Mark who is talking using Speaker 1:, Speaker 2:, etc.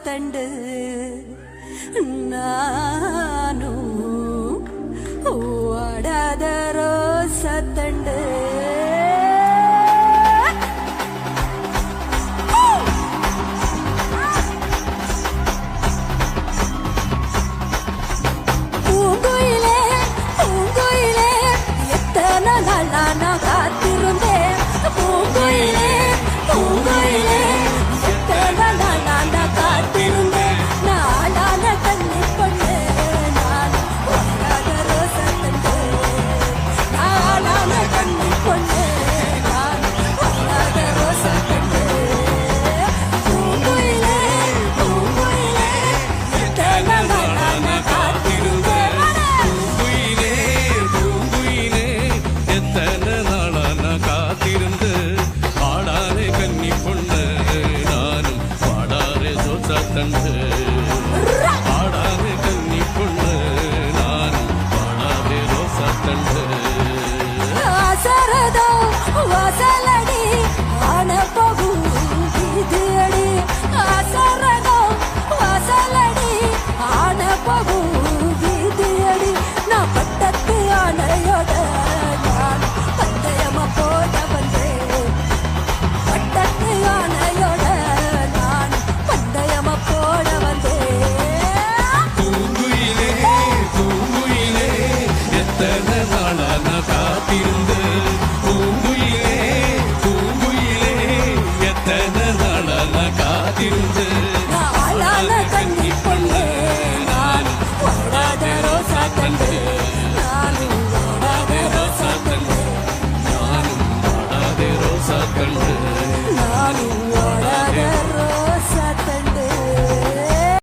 Speaker 1: தண்டு நானும் ஓடாத ரோச தண்டு பூங்குயிலே பூங்குயிலே எத்தனை நாளா நான் காத்திருந்தேன் பூங்குயிலே பூங்குயிலே எத்தனை நாளா நான் காத்திருந்தேன் நாளான கண்ணி பொண்ணு நான் ஓடாத ரோச தண்டு நாளான கண்ணி பொண்ணு நான் ஓடாத ரோச தண்டு பூங்குயிலே பூங்குயிலே எத்தனை நாளா நான் காத்திருந்தேன்
Speaker 2: பூங்குயிலே பூங்குயிலே எத்தனை நாளா நான் காத்திருந்து பாடாரே கன்னி பொண்ணு நானும் பாடாரே சோசா தண்டு பாடாரே கன்னி பொண்ணு நானும் பாடாரே ரோசா தண்டு
Speaker 1: ஆசரதோ வாசலடி ஆன பகு இது அடி ஆசரதோ வாசலடி ஆன பகு இது அடி நான் பட்டத்து ஆனையோட நான் பந்தயமா போட வந்தேன் பட்டத்து ஆனையோட நான் பந்தயமா போட வந்தேன்
Speaker 2: பூங்குயிலே பூங்குயிலே எத்தனை நாளா